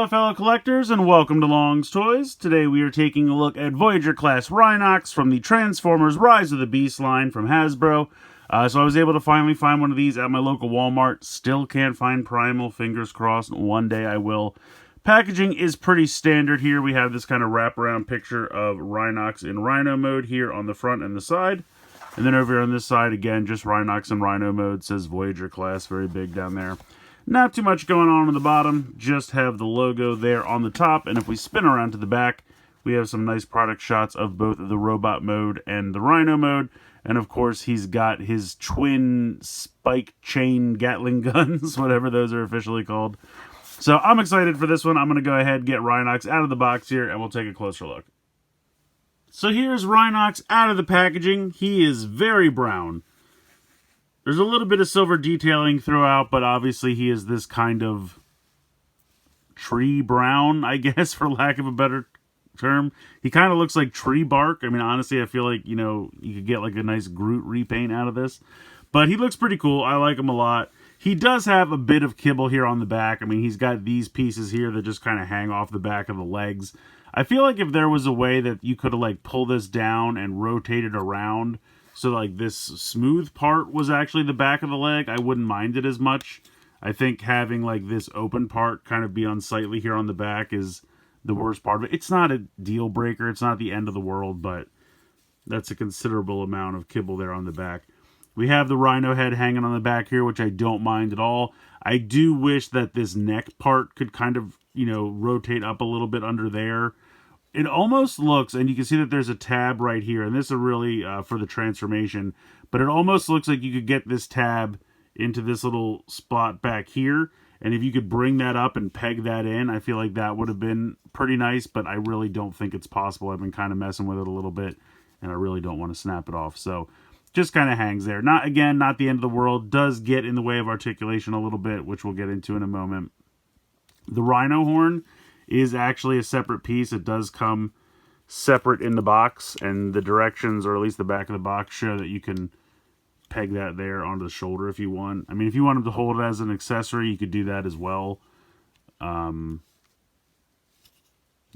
Aloha fellow collectors and welcome to Long's Toys. Today we are taking a look at Voyager class Rhinox from the Transformers Rise of the Beast line from Hasbro. So I was able to finally find one of these at my local Walmart. Still can't find Primal, fingers crossed, one day I will. Packaging is pretty standard here. We have this kind of wraparound picture of Rhinox in Rhino mode here on the front and the side. And then over here on this side, again, just Rhinox in Rhino mode. It says Voyager class, very big down there. Not too much going on the bottom, just have the logo there on the top, and if we spin around to the back, we have some nice product shots of both the robot mode and the Rhino mode, and of course he's got his twin spike chain Gatling guns, whatever those are officially called. So I'm excited for this one. I'm going to go ahead and get Rhinox out of the box here, and we'll take a closer look. So here's Rhinox out of the packaging. He is very brown. There's a little bit of silver detailing throughout, but obviously he is this kind of tree brown, I guess, for lack of a better term. He kind of looks like tree bark. I mean, honestly, I feel like, you know, you could get like a nice Groot repaint out of this. But he looks pretty cool. I like him a lot. He does have a bit of kibble here on the back. I mean, he's got these pieces here that just kind of hang off the back of the legs. I feel like if there was a way that you could have, like, pulled this down and rotate it around, so, like, this smooth part was actually the back of the leg, I wouldn't mind it as much. I think having, like, this open part kind of be unsightly here on the back is the worst part of it. It's not a deal breaker. It's not the end of the world, but that's a considerable amount of kibble there on the back. We have the Rhino head hanging on the back here, which I don't mind at all. I do wish that this neck part could kind of, you know, rotate up a little bit under there. It almost looks, and you can see that there's a tab right here, and this is really for the transformation, but it almost looks like you could get this tab into this little spot back here, and if you could bring that up and peg that in, I feel like that would have been pretty nice, but I really don't think it's possible. I've been kind of messing with it a little bit, and I really don't want to snap it off, so just kind of hangs there. Not, again, not the end of the world. Does get in the way of articulation a little bit, which we'll get into in a moment. The Rhino horn is actually a separate piece. It does come separate in the box, and the directions, or at least the back of the box, show that you can peg that there onto the shoulder if you want. I mean, if you want them to hold it as an accessory, you could do that as well. You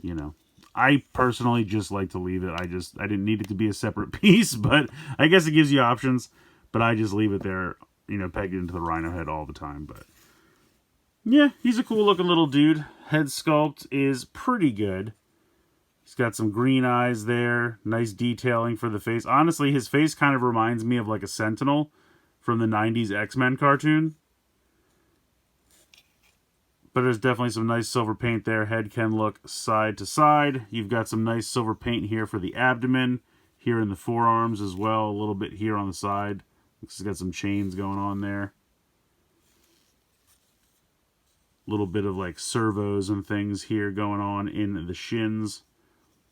know, I personally just like to leave it. I didn't need it to be a separate piece, but I guess it gives you options, but I just leave it there, you know, pegged into the Rhino head all the time. But yeah, he's a cool looking little dude. Head sculpt is pretty good. He's got some green eyes there. Nice detailing for the face. Honestly, his face kind of reminds me of like a Sentinel from the 90s X-Men cartoon. But there's definitely some nice silver paint there. Head can look side to side. You've got some nice silver paint here for the abdomen. Here in the forearms as well. A little bit here on the side. Looks like it's got some chains going on there. Little bit of like servos and things here going on in the shins,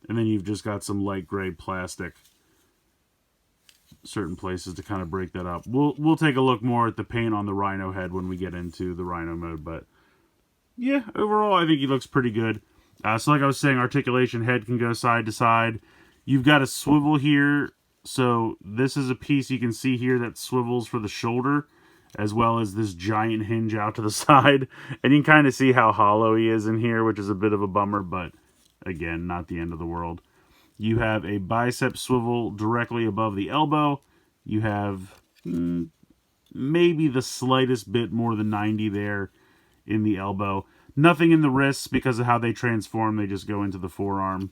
and then you've just got some light gray plastic certain places to kind of break that up. We'll take a look more at the paint on the Rhino head when we get into the Rhino mode, but yeah, overall I think he looks pretty good. So like I was saying, articulation, head can go side to side. You've got a swivel here, so this is a piece you can see here that swivels for the shoulder, as well as this giant hinge out to the side. And you can kind of see how hollow he is in here, which is a bit of a bummer, but again, not the end of the world. You have a bicep swivel directly above the elbow. You have maybe the slightest bit more than 90 there in the elbow. Nothing in the wrists because of how they transform. They just go into the forearm.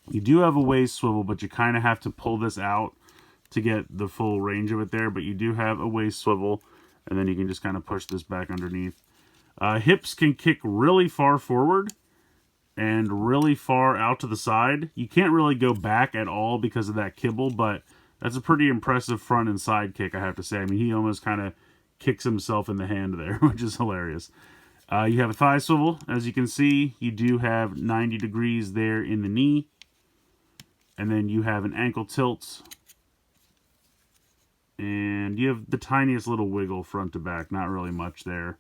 You do have a waist swivel, but you kind of have to pull this out to get the full range of it there, but you do have a waist swivel, and then you can just kind of push this back underneath. Hips can kick really far forward and really far out to the side. You can't really go back at all because of that kibble, but that's a pretty impressive front and side kick, I have to say. I mean, he almost kind of kicks himself in the hand there, which is hilarious. You have a thigh swivel, as you can see. You do have 90 degrees there in the knee, and then you have an ankle tilt, and you have the tiniest little wiggle front to back, not really much there.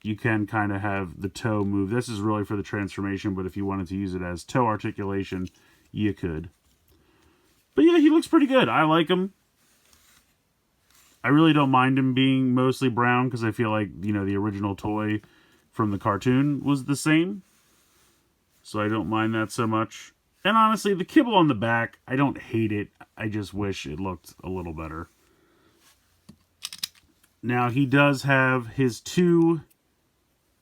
You can kind of have the toe move. This is really for the transformation, but if you wanted to use it as toe articulation, you could. But yeah, he looks pretty good. I like him. I really don't mind him being mostly brown because I feel like, you know, the original toy from the cartoon was the same. So I don't mind that so much. And honestly, the kibble on the back, I don't hate it. I just wish it looked a little better. Now, he does have his 2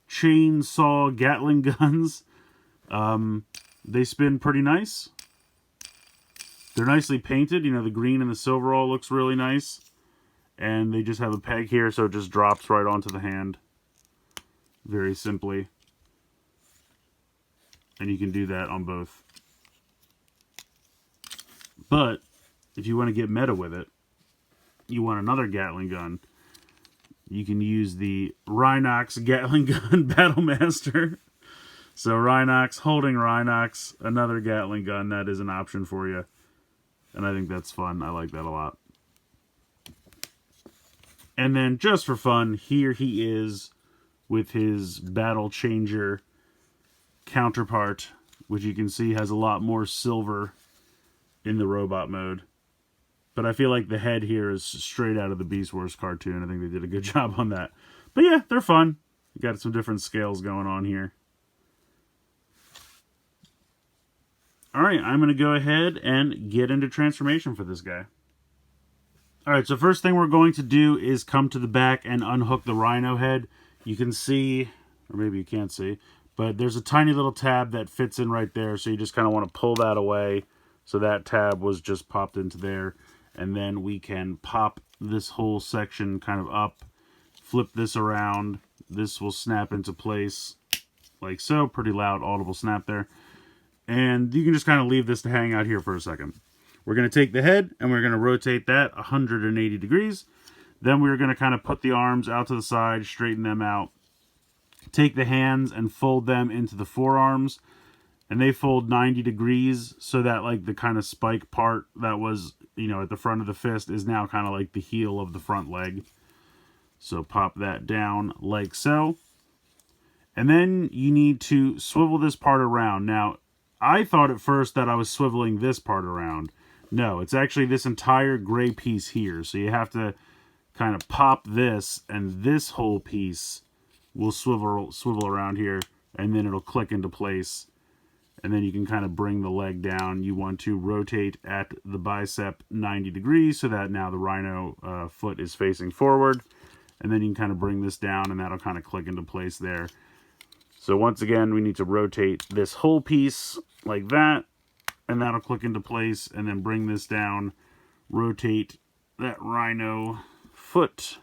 chainsaw Gatling guns. They spin pretty nice. They're nicely painted. You know, the green and the silver all looks really nice. And they just have a peg here, so it just drops right onto the hand. Very simply. And you can do that on both. But, if you want to get meta with it, you want another Gatling gun, you can use the Rhinox Gatling gun Battlemaster. So Rhinox holding Rhinox, another Gatling gun, that is an option for you. And I think that's fun. I like that a lot. And then, just for fun, here he is with his Battle Changer counterpart, which you can see has a lot more silver in the robot mode. But I feel like the head here is straight out of the Beast Wars cartoon. I think they did a good job on that. But yeah, they're fun. You got some different scales going on here. Alright, I'm going to go ahead and get into transformation for this guy. Alright, so first thing we're going to do is come to the back and unhook the Rhino head. You can see, or maybe you can't see, but there's a tiny little tab that fits in right there, so you just kind of want to pull that away. So that tab was just popped into there. And then we can pop this whole section kind of up, flip this around. This will snap into place like so. Pretty loud, audible snap there. And you can just kind of leave this to hang out here for a second. We're going to take the head and we're going to rotate that 180 degrees. Then we're going to kind of put the arms out to the side, straighten them out. Take the hands and fold them into the forearms. And they fold 90 degrees so that like the kind of spike part that was, you know, at the front of the fist is now kind of like the heel of the front leg. So pop that down like so. And then you need to swivel this part around. Now, I thought at first that I was swiveling this part around. No, it's actually this entire gray piece here. So you have to kind of pop this, and this whole piece will swivel around here, and then it'll click into place. And then you can kind of bring the leg down. You want to rotate at the bicep 90 degrees so that now the Rhino foot is facing forward. And then you can kind of bring this down, and that'll kind of click into place there. So once again, we need to rotate this whole piece like that, and that'll click into place, and then bring this down, rotate that Rhino foot,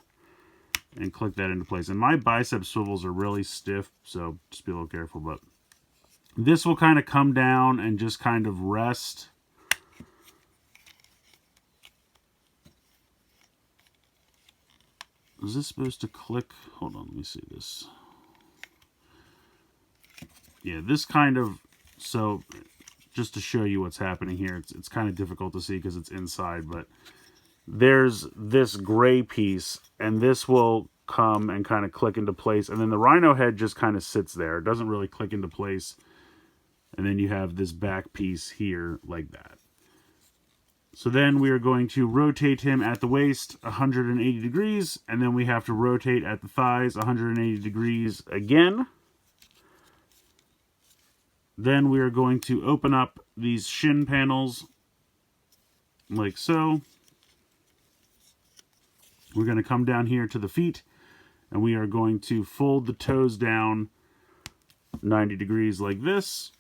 and click that into place. And my bicep swivels are really stiff, so just be a little careful, but this will kind of come down and just kind of rest. Is this supposed to click? Hold on, let me see this. Yeah, this kind of, so just to show you what's happening here, it's kind of difficult to see because it's inside, but there's this gray piece, and this will come and kind of click into place, and then the Rhino head just kind of sits there. It doesn't really click into place, and then you have this back piece here like that. So then we are going to rotate him at the waist 180 degrees, and then we have to rotate at the thighs 180 degrees again. Then we are going to open up these shin panels like so. We're going to come down here to the feet, and we are going to fold the toes down 90 degrees like this.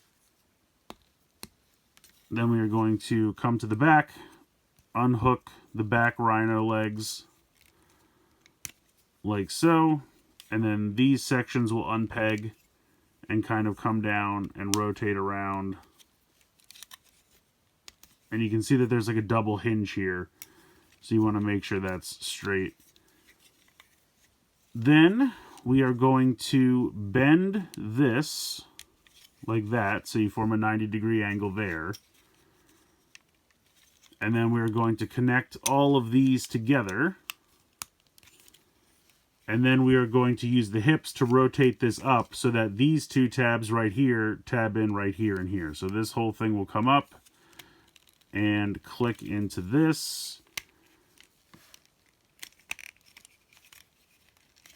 Then we are going to come to the back, unhook the back Rhino legs like so, and then these sections will unpeg and kind of come down and rotate around. And you can see that there's like a double hinge here, so you want to make sure that's straight. Then we are going to bend this like that, so you form a 90-degree angle there. And then we're going to connect all of these together. And then we are going to use the hips to rotate this up so that these two tabs right here tab in right here and here. So this whole thing will come up and click into this.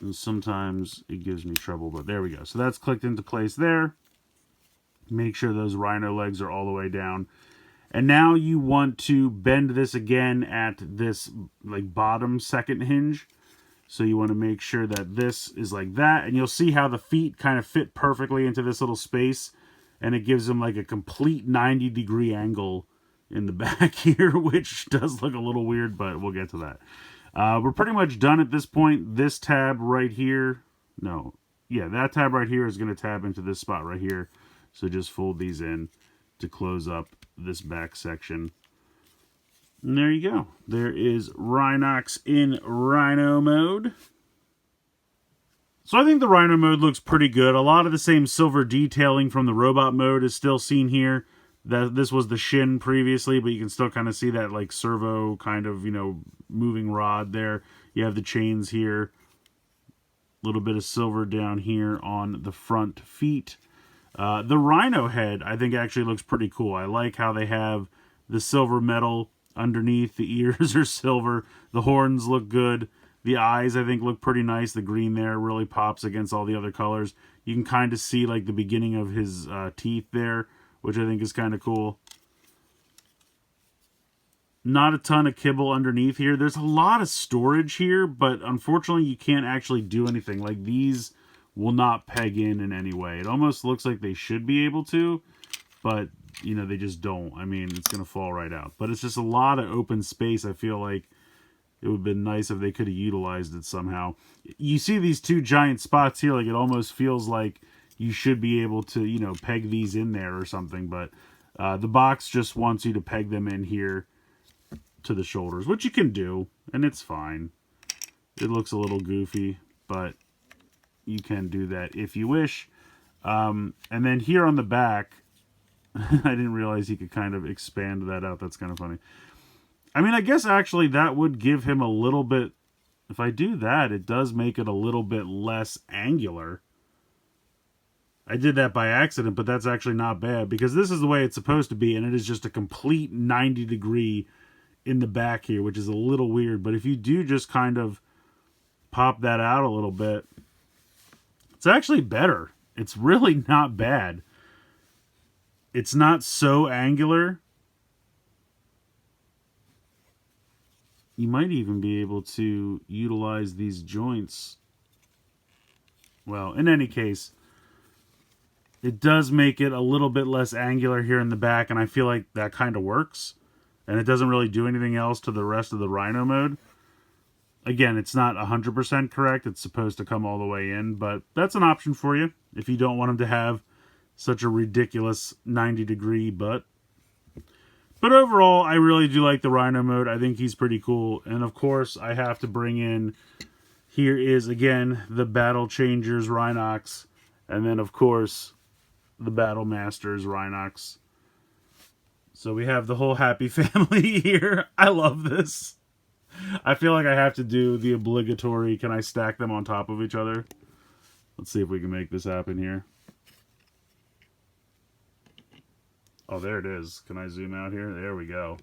And sometimes it gives me trouble, but there we go. So that's clicked into place there. Make sure those Rhino legs are all the way down. And now you want to bend this again at this like bottom second hinge. So you want to make sure that this is like that. And you'll see how the feet kind of fit perfectly into this little space. And it gives them like a complete 90-degree angle in the back here, which does look a little weird, but we'll get to that. We're pretty much done at this point. This tab right here, no, yeah, that tab right here is going to tab into this spot right here. So just fold these in to close up this back section. And there you go. There is Rhinox in Rhino mode. So I think the Rhino mode looks pretty good. A lot of the same silver detailing from the robot mode is still seen here. This was the shin previously, but you can still kind of see that like servo kind of, you know, moving rod there. You have the chains here. A little bit of silver down here on the front feet. The Rhino head, I think, actually looks pretty cool. I like how they have the silver metal underneath. The ears are silver. The horns look good. The eyes, I think, look pretty nice. The green there really pops against all the other colors. You can kind of see like the beginning of his teeth there, which I think is kind of cool. Not a ton of kibble underneath here. There's a lot of storage here, but unfortunately you can't actually do anything. Like these will not peg in any way. It almost looks like they should be able to, but you know, they just don't. I mean, it's going to fall right out. But it's just a lot of open space. I feel like it would have been nice if they could have utilized it somehow. You see these two giant spots here, like it almost feels like you should be able to, you know, peg these in there or something, but the box just wants you to peg them in here to the shoulders, which you can do, and it's fine. It looks a little goofy, but you can do that if you wish. And then here on the back, I didn't realize he could kind of expand that out. That's kind of funny. I mean, I guess actually that would give him a little bit, if I do that, it does make it a little bit less angular. I did that by accident, but that's actually not bad because this is the way it's supposed to be, and it is just a complete 90-degree in the back here, which is a little weird. But if you do just kind of pop that out a little bit, it's actually better. It's really not bad. It's not so angular. You might even be able to utilize these joints. Well, in any case, it does make it a little bit less angular here in the back, and I feel like that kind of works. And it doesn't really do anything else to the rest of the Rhino mode. Again, it's not 100% correct. It's supposed to come all the way in, but that's an option for you if you don't want him to have such a ridiculous 90-degree butt. But overall, I really do like the Rhino mode. I think he's pretty cool. And of course, I have to bring in, here is, again, the Battle Changers Rhinox. And then, of course, the Battle Masters Rhinox. So we have the whole happy family here. I love this. I feel like I have to do the obligatory, can I stack them on top of each other? Let's see if we can make this happen here. Oh, there it is. Can I zoom out here? There we go.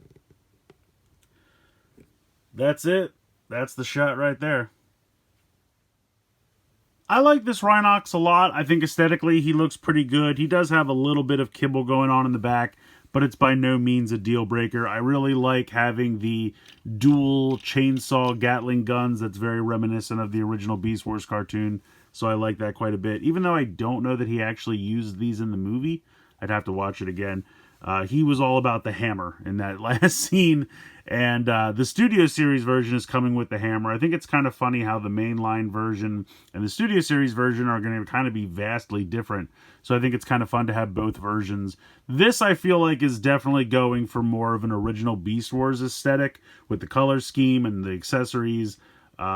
That's it. That's the shot right there. I like this Rhinox a lot. I think aesthetically he looks pretty good. He does have a little bit of kibble going on in the back, but it's by no means a deal breaker. I really like having the dual chainsaw Gatling guns. That's very reminiscent of the original Beast Wars cartoon, so I like that quite a bit. Even though I don't know that he actually used these in the movie, I'd have to watch it again. He was all about the hammer in that last scene, and the Studio Series version is coming with the hammer. I think it's kind of funny how the mainline version and the Studio Series version are going to kind of be vastly different, so I think it's kind of fun to have both versions. This, I feel like, is definitely going for more of an original Beast Wars aesthetic with the color scheme and the accessories,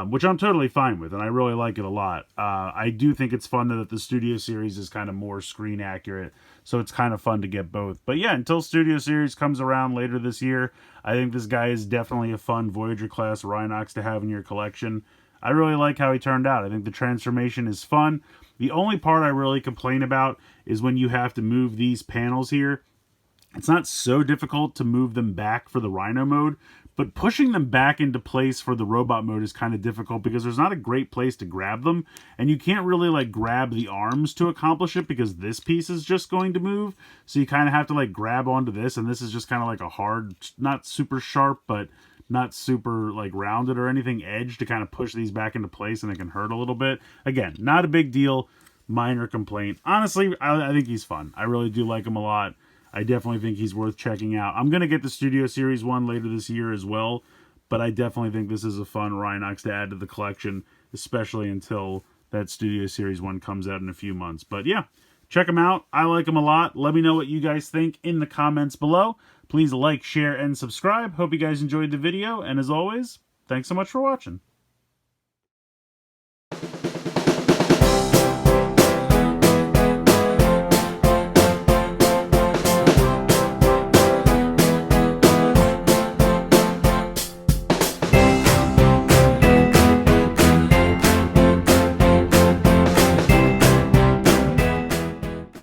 which I'm totally fine with, and I really like it a lot. I do think it's fun that the Studio Series is kind of more screen accurate, so it's kind of fun to get both. But yeah, until Studio Series comes around later this year, I think this guy is definitely a fun Voyager-class Rhinox to have in your collection. I really like how he turned out. I think the transformation is fun. The only part I really complain about is when you have to move these panels here. It's not so difficult to move them back for the Rhino mode, but pushing them back into place for the robot mode is kind of difficult because there's not a great place to grab them, and you can't really like grab the arms to accomplish it because this piece is just going to move. So you kind of have to like grab onto this, and this is just kind of like a hard, not super sharp, but not super like rounded or anything edge to kind of push these back into place, and it can hurt a little bit. Again, not a big deal, minor complaint. Honestly, I think he's fun. I really do like him a lot. I definitely think he's worth checking out. I'm going to get the Studio Series 1 later this year as well, but I definitely think this is a fun Rhinox to add to the collection, especially until that Studio Series 1 comes out in a few months. But yeah, check him out. I like him a lot. Let me know what you guys think in the comments below. Please like, share, and subscribe. Hope you guys enjoyed the video, and as always, thanks so much for watching.